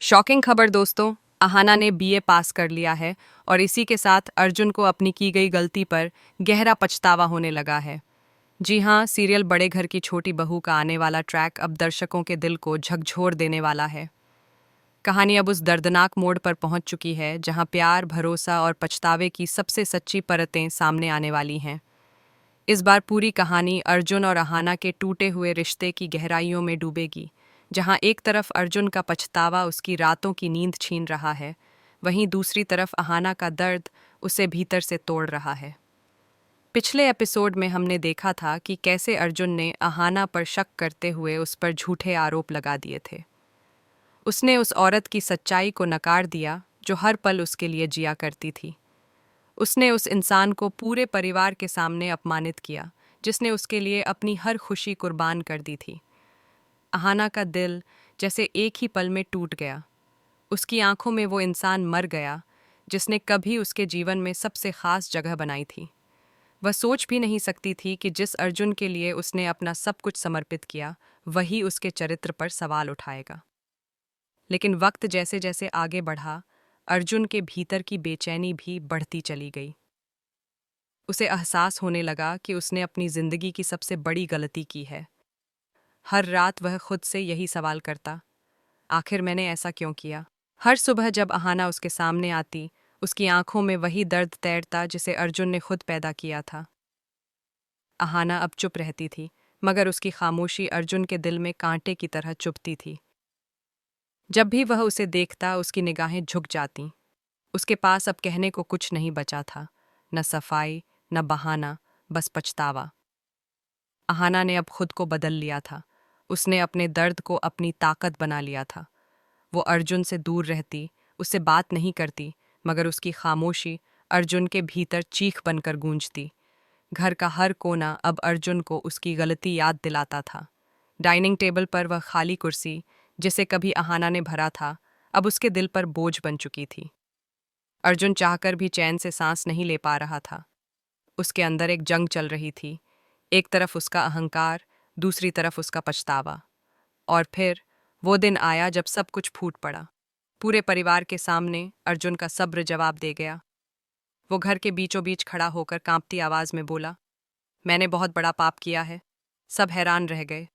Shocking खबर दोस्तों। अहाना ने बीए पास कर लिया है और इसी के साथ अर्जुन को अपनी की गई गलती पर गहरा पछतावा होने लगा है। जी हाँ, सीरियल बड़े घर की छोटी बहू का आने वाला ट्रैक अब दर्शकों के दिल को झकझोर देने वाला है। कहानी अब उस दर्दनाक मोड़ पर पहुंच चुकी है जहां प्यार, भरोसा और पछतावे की सबसे सच्ची परतें सामने आने वाली हैं। इस बार पूरी कहानी अर्जुन और अहाना के टूटे हुए रिश्ते की गहराइयों में डूबेगी। जहां एक तरफ अर्जुन का पछतावा उसकी रातों की नींद छीन रहा है, वहीं दूसरी तरफ अहाना का दर्द उसे भीतर से तोड़ रहा है। पिछले एपिसोड में हमने देखा था कि कैसे अर्जुन ने अहाना पर शक करते हुए उस पर झूठे आरोप लगा दिए थे। उसने उस औरत की सच्चाई को नकार दिया जो हर पल उसके लिए जिया करती थी। उसने उस इंसान को पूरे परिवार के सामने अपमानित किया जिसने उसके लिए अपनी हर खुशी कुर्बान कर दी थी। अहाना का दिल जैसे एक ही पल में टूट गया। उसकी आंखों में वो इंसान मर गया जिसने कभी उसके जीवन में सबसे खास जगह बनाई थी। वह सोच भी नहीं सकती थी कि जिस अर्जुन के लिए उसने अपना सब कुछ समर्पित किया, वही उसके चरित्र पर सवाल उठाएगा। लेकिन वक्त जैसे जैसे आगे बढ़ा, अर्जुन के भीतर की बेचैनी भी बढ़ती चली गई। उसे एहसास होने लगा कि उसने अपनी जिंदगी की सबसे बड़ी गलती की है। हर रात वह खुद से यही सवाल करता, आखिर मैंने ऐसा क्यों किया? हर सुबह जब अहाना उसके सामने आती, उसकी आंखों में वही दर्द तैरता जिसे अर्जुन ने खुद पैदा किया था। अहाना अब चुप रहती थी, मगर उसकी खामोशी अर्जुन के दिल में कांटे की तरह चुभती थी। जब भी वह उसे देखता, उसकी निगाहें झुक जातीं। उसके पास अब कहने को कुछ नहीं बचा था, न सफाई, न बहाना, बस पछतावा। अहाना ने अब खुद को बदल लिया था। उसने अपने दर्द को अपनी ताकत बना लिया था। वो अर्जुन से दूर रहती, उससे बात नहीं करती, मगर उसकी खामोशी अर्जुन के भीतर चीख बनकर गूंजती। घर का हर कोना अब अर्जुन को उसकी गलती याद दिलाता था। डाइनिंग टेबल पर वह खाली कुर्सी, जिसे कभी अहाना ने भरा था, अब उसके दिल पर बोझ बन चुकी थी। अर्जुन चाहकर भी चैन से सांस नहीं ले पा रहा था। उसके अंदर एक जंग चल रही थी। एक तरफ उसका अहंकार, दूसरी तरफ उसका पछतावा। और फिर वो दिन आया जब सब कुछ फूट पड़ा। पूरे परिवार के सामने अर्जुन का सब्र जवाब दे गया। वो घर के बीचों बीच खड़ा होकर कांपती आवाज में बोला, मैंने बहुत बड़ा पाप किया है। सब हैरान रह गए।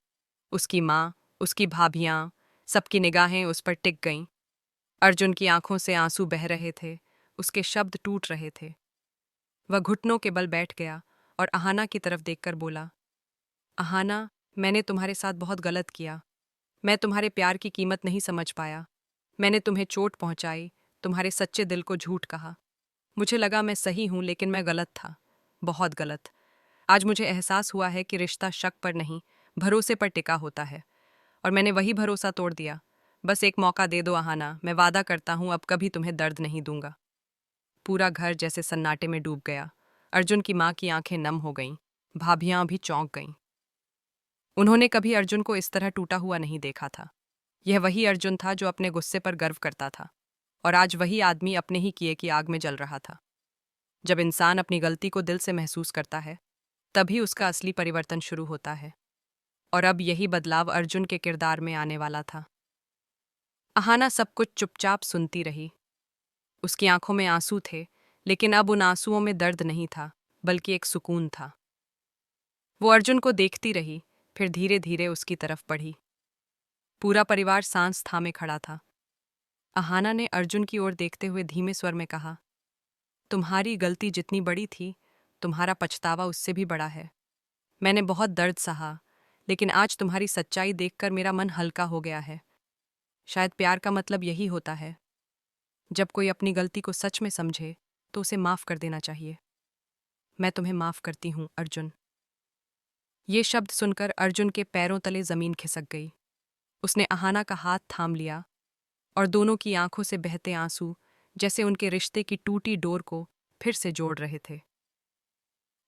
उसकी माँ, उसकी भाभियाँ, सबकी निगाहें उस पर टिक गईं। अर्जुन की आंखों से आंसू बह रहे थे, उसके शब्द टूट रहे थे। वह घुटनों के बल बैठ गया और अहाना की तरफ देखकर बोला, अहाना, मैंने तुम्हारे साथ बहुत गलत किया। मैं तुम्हारे प्यार की कीमत नहीं समझ पाया। मैंने तुम्हें चोट पहुंचाई, तुम्हारे सच्चे दिल को झूठ कहा। मुझे लगा मैं सही हूं, लेकिन मैं गलत था, बहुत गलत। आज मुझे एहसास हुआ है कि रिश्ता शक पर नहीं, भरोसे पर टिका होता है, और मैंने वही भरोसा तोड़ दिया। बस एक मौका दे दो अहाना, मैं वादा करता हूं अब कभी तुम्हें दर्द नहीं दूंगा। पूरा घर जैसे सन्नाटे में डूब गया। अर्जुन की माँ की आंखें नम हो गईं, भाभियां भी चौंक गईं। उन्होंने कभी अर्जुन को इस तरह टूटा हुआ नहीं देखा था। यह वही अर्जुन था जो अपने गुस्से पर गर्व करता था, और आज वही आदमी अपने ही किए की आग में जल रहा था। जब इंसान अपनी गलती को दिल से महसूस करता है, तभी उसका असली परिवर्तन शुरू होता है। और अब यही बदलाव अर्जुन के किरदार में आने वाला था। अहाना सब कुछ चुपचाप सुनती रही। उसकी आंखों में आंसू थे, लेकिन अब उन आंसुओं में दर्द नहीं था, बल्कि एक सुकून था। वो अर्जुन को देखती रही, फिर धीरे धीरे उसकी तरफ बढ़ी। पूरा परिवार सांस थामे खड़ा था। अहाना ने अर्जुन की ओर देखते हुए धीमे स्वर में कहा, तुम्हारी गलती जितनी बड़ी थी, तुम्हारा पछतावा उससे भी बड़ा है। मैंने बहुत दर्द सहा, लेकिन आज तुम्हारी सच्चाई देखकर मेरा मन हल्का हो गया है। शायद प्यार का मतलब यही होता है, जब कोई अपनी गलती को सच में समझे तो उसे माफ कर देना चाहिए। मैं तुम्हें माफ करती हूँ अर्जुन। ये शब्द सुनकर अर्जुन के पैरों तले जमीन खिसक गई। उसने अहाना का हाथ थाम लिया, और दोनों की आंखों से बहते आंसू जैसे उनके रिश्ते की टूटी डोर को फिर से जोड़ रहे थे।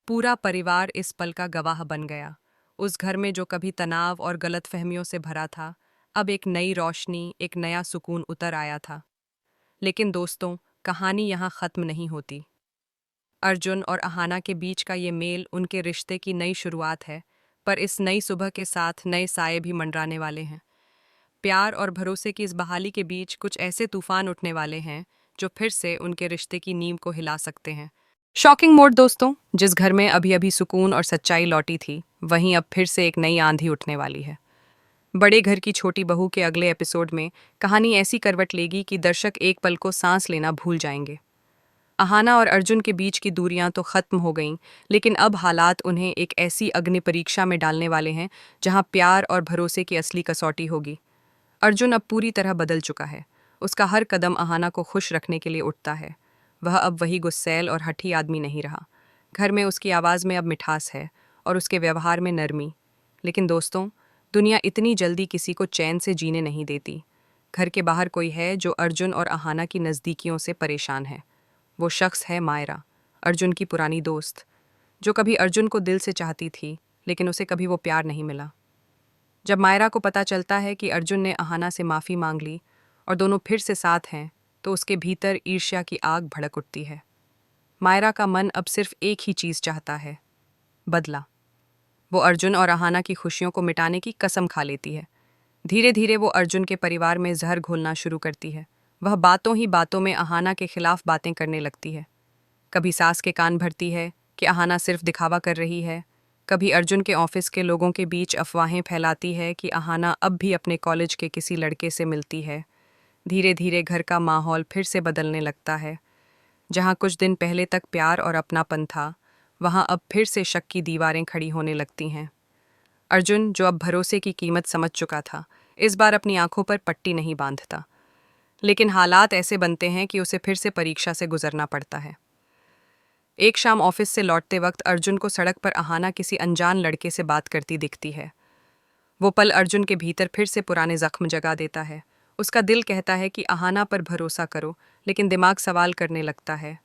पूरा परिवार इस पल का गवाह बन गया। उस घर में जो कभी तनाव और गलतफहमियों से भरा था, अब एक नई रोशनी, एक नया सुकून उतर आया था। लेकिन दोस्तों, कहानी यहाँ खत्म नहीं होती। अर्जुन और अहाना के बीच का ये मेल उनके रिश्ते की नई शुरुआत है, पर इस नई सुबह के साथ नए साए भी मंडराने वाले हैं। प्यार और भरोसे की इस बहाली के बीच कुछ ऐसे तूफान उठने वाले हैं जो फिर से उनके रिश्ते की नींव को हिला सकते हैं। शॉकिंग मोड दोस्तों, जिस घर में अभी अभी सुकून और सच्चाई लौटी थी, वहीं अब फिर से एक नई आंधी उठने वाली है। बड़े घर की छोटी बहू के अगले एपिसोड में कहानी ऐसी करवट लेगी कि दर्शक एक पल को सांस लेना भूल जाएंगे। अहाना और अर्जुन के बीच की दूरियां तो खत्म हो गईं, लेकिन अब हालात उन्हें एक ऐसी अग्नि परीक्षा में डालने वाले हैं जहां प्यार और भरोसे की असली कसौटी होगी। अर्जुन अब पूरी तरह बदल चुका है। उसका हर कदम अहाना को खुश रखने के लिए उठता है। वह अब वही गुस्सैल और हठी आदमी नहीं रहा। घर में उसकी आवाज़ में अब मिठास है और उसके व्यवहार में नरमी। लेकिन दोस्तों, दुनिया इतनी जल्दी किसी को चैन से जीने नहीं देती। घर के बाहर कोई है जो अर्जुन और अहाना की नज़दीकियों से परेशान है। वो शख्स है मायरा, अर्जुन की पुरानी दोस्त, जो कभी अर्जुन को दिल से चाहती थी, लेकिन उसे कभी वो प्यार नहीं मिला। जब मायरा को पता चलता है कि अर्जुन ने अहाना से माफ़ी मांग ली और दोनों फिर से साथ हैं, तो उसके भीतर ईर्ष्या की आग भड़क उठती है। मायरा का मन अब सिर्फ एक ही चीज़ चाहता है, बदला। वो अर्जुन और अहाना की खुशियों को मिटाने की कसम खा लेती है। धीरे धीरे वो अर्जुन के परिवार में जहर घोलना शुरू करती है। वह बातों ही बातों में अहाना के खिलाफ बातें करने लगती है। कभी सास के कान भरती है कि अहाना सिर्फ दिखावा कर रही है। कभी अर्जुन के ऑफिस के लोगों के बीच अफवाहें फैलाती है कि अहाना अब भी अपने कॉलेज के किसी लड़के से मिलती है। धीरे धीरे घर का माहौल फिर से बदलने लगता है। जहाँ कुछ दिन पहले तक प्यार और अपनापन था, वहाँ अब फिर से शक की दीवारें खड़ी होने लगती हैं। अर्जुन, जो अब भरोसे की कीमत समझ चुका था, इस बार अपनी आंखों पर पट्टी नहीं बांधता। लेकिन हालात ऐसे बनते हैं कि उसे फिर से परीक्षा से गुजरना पड़ता है। एक शाम ऑफिस से लौटते वक्त अर्जुन को सड़क पर अहाना किसी अनजान लड़के से बात करती दिखती है। वो पल अर्जुन के भीतर फिर से पुराने जख्म जगा देता है। उसका दिल कहता है कि अहाना पर भरोसा करो, लेकिन दिमाग सवाल करने लगता है,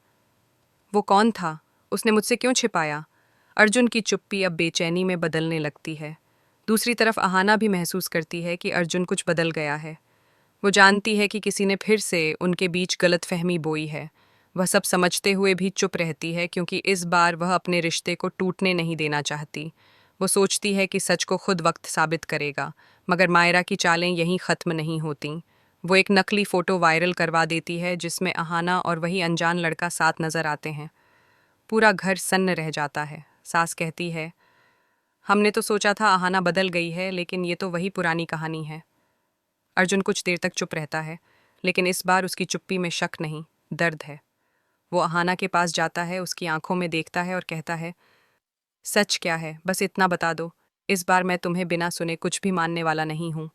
वो कौन था? उसने मुझसे क्यों छिपाया? अर्जुन की चुप्पी अब बेचैनी में बदलने लगती है। दूसरी तरफ अहाना भी महसूस करती है कि अर्जुन कुछ बदल गया है। वो जानती है कि किसी ने फिर से उनके बीच गलतफहमी बोई है। वह सब समझते हुए भी चुप रहती है, क्योंकि इस बार वह अपने रिश्ते को टूटने नहीं देना चाहती। वो सोचती है कि सच को खुद वक्त साबित करेगा, मगर मायरा की चालें यहीं ख़त्म नहीं होती। वो एक नकली फ़ोटो वायरल करवा देती है जिसमें अहाना और वही अनजान लड़का साथ नज़र आते हैं। पूरा घर सन्न रह जाता है। सास कहती है, हमने तो सोचा था अहाना बदल गई है, लेकिन ये तो वही पुरानी कहानी है। अर्जुन कुछ देर तक चुप रहता है, लेकिन इस बार उसकी चुप्पी में शक नहीं, दर्द है। वो अहाना के पास जाता है, उसकी आंखों में देखता है और कहता है, सच क्या है, बस इतना बता दो। इस बार मैं तुम्हें बिना सुने कुछ भी मानने वाला नहीं हूँ।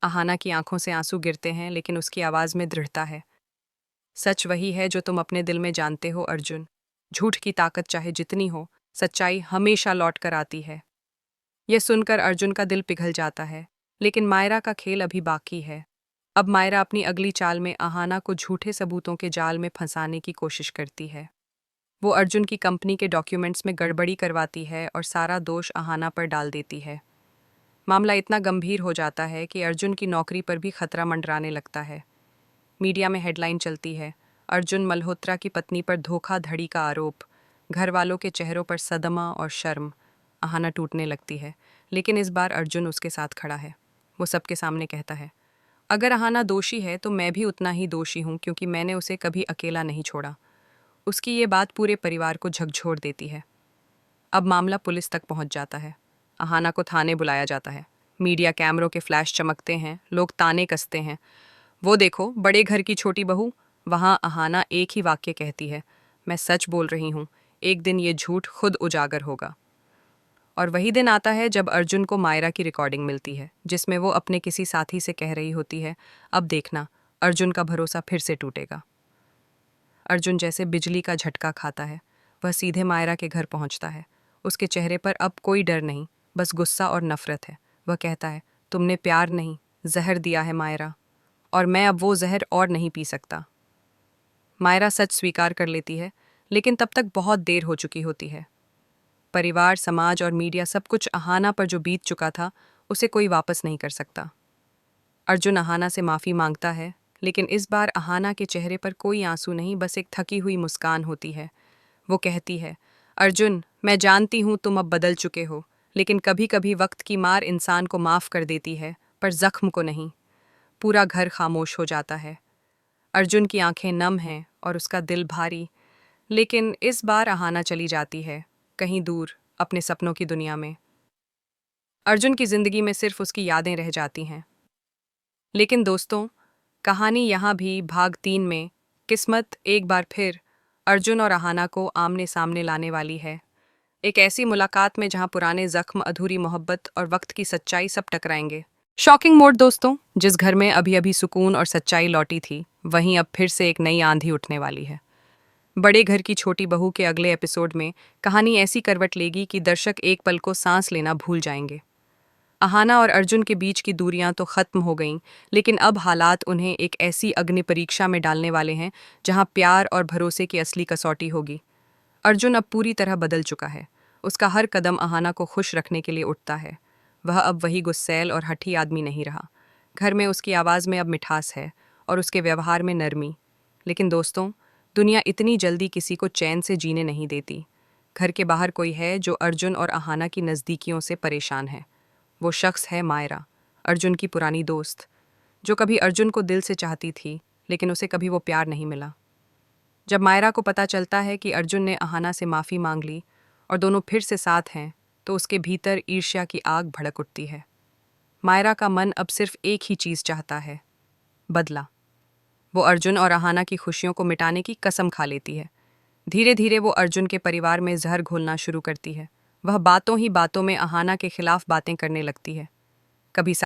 अहाना की आंखों से आंसू गिरते हैं, लेकिन उसकी आवाज़ में दृढ़ता है। सच वही है जो तुम अपने दिल में जानते हो अर्जुन। झूठ की ताकत चाहे जितनी हो, सच्चाई हमेशा लौट कर आती है। यह सुनकर अर्जुन का दिल पिघल जाता है, लेकिन मायरा का खेल अभी बाकी है। अब मायरा अपनी अगली चाल में अहाना को झूठे सबूतों के जाल में फंसाने की कोशिश करती है। वो अर्जुन की कंपनी के डॉक्यूमेंट्स में गड़बड़ी करवाती है और सारा दोष अहाना पर डाल देती है। मामला इतना गंभीर हो जाता है कि अर्जुन की नौकरी पर भी खतरा मंडराने लगता है। मीडिया में हेडलाइन चलती है, अर्जुन मल्होत्रा की पत्नी पर धोखाधड़ी का आरोप। घर वालों के चेहरों पर सदमा और शर्म। अहाना टूटने लगती है, लेकिन इस बार अर्जुन उसके साथ खड़ा है। वो सबके सामने कहता है, अगर अहाना दोषी है तो मैं भी उतना ही दोषी हूँ, क्योंकि मैंने उसे कभी अकेला नहीं छोड़ा। उसकी ये बात पूरे परिवार को झकझोर देती है। अब मामला पुलिस तक पहुंच जाता है। अहाना को थाने बुलाया जाता है। मीडिया कैमरों के फ्लैश चमकते हैं, लोग ताने कसते हैं, वो देखो बड़े घर की छोटी बहू। वहाँ अहाना एक ही वाक्य कहती है, मैं सच बोल रही हूँ, एक दिन ये झूठ खुद उजागर होगा। और वही दिन आता है जब अर्जुन को मायरा की रिकॉर्डिंग मिलती है, जिसमें वो अपने किसी साथी से कह रही होती है, अब देखना अर्जुन का भरोसा फिर से टूटेगा। अर्जुन जैसे बिजली का झटका खाता है। वह सीधे मायरा के घर पहुंचता है। उसके चेहरे पर अब कोई डर नहीं, बस गुस्सा और नफरत है। वह कहता है, तुमने प्यार नहीं, जहर दिया है मायरा, और मैं अब वो जहर और नहीं पी सकता। मायरा सच स्वीकार कर लेती है, लेकिन तब तक बहुत देर हो चुकी होती है। परिवार, समाज और मीडिया सब कुछ अहाना पर जो बीत चुका था, उसे कोई वापस नहीं कर सकता। अर्जुन अहाना से माफ़ी मांगता है, लेकिन इस बार अहाना के चेहरे पर कोई आंसू नहीं, बस एक थकी हुई मुस्कान होती है। वो कहती है, अर्जुन, मैं जानती हूँ तुम अब बदल चुके हो, लेकिन कभी कभी वक्त की मार इंसान को माफ़ कर देती है, पर जख्म को नहीं। पूरा घर खामोश हो जाता है। अर्जुन की आंखें नम हैं और उसका दिल भारी। लेकिन इस बार अहाना चली जाती है, कहीं दूर, अपने सपनों की दुनिया में। अर्जुन की जिंदगी में सिर्फ उसकी यादें रह जाती हैं। लेकिन दोस्तों, कहानी यहाँ भी भाग 3 में किस्मत एक बार फिर अर्जुन और अहाना को आमने सामने लाने वाली है। एक ऐसी मुलाकात में जहाँ पुराने जख्म, अधूरी मोहब्बत और वक्त की सच्चाई सब टकराएंगे। शॉकिंग मोड दोस्तों, जिस घर में अभी अभी सुकून और सच्चाई लौटी थी, वहीं अब फिर से एक नई आंधी उठने वाली है। बड़े घर की छोटी बहू के अगले एपिसोड में कहानी ऐसी करवट लेगी कि दर्शक एक पल को सांस लेना भूल जाएंगे। अहाना और अर्जुन के बीच की दूरियां तो खत्म हो गईं, लेकिन अब हालात उन्हें एक ऐसी अग्नि परीक्षा में डालने वाले हैं जहां प्यार और भरोसे की असली कसौटी होगी। अर्जुन अब पूरी तरह बदल चुका है। उसका हर कदम अहाना को खुश रखने के लिए उठता है। वह अब वही गुस्सैल और हठी आदमी नहीं रहा। घर में उसकी आवाज़ में अब मिठास है और उसके व्यवहार में नरमी। लेकिन दोस्तों, दुनिया इतनी जल्दी किसी को चैन से जीने नहीं देती। घर के बाहर कोई है जो अर्जुन और अहाना की नज़दीकियों से परेशान है। वो शख्स है मायरा, अर्जुन की पुरानी दोस्त, जो कभी अर्जुन को दिल से चाहती थी, लेकिन उसे कभी वो प्यार नहीं मिला। जब मायरा को पता चलता है कि अर्जुन ने अहाना से माफ़ी मांग ली और दोनों फिर से साथ हैं, तो उसके भीतर ईर्ष्या की आग भड़क उठती है। मायरा का मन अब सिर्फ एक ही चीज़ चाहता है, बदला। वो अर्जुन और अहाना की खुशियों को मिटाने की कसम खा लेती है। धीरे धीरे वो अर्जुन के परिवार में जहर घोलना शुरू करती है। वह बातों ही बातों में अहाना के खिलाफ बातें करने लगती है। कभी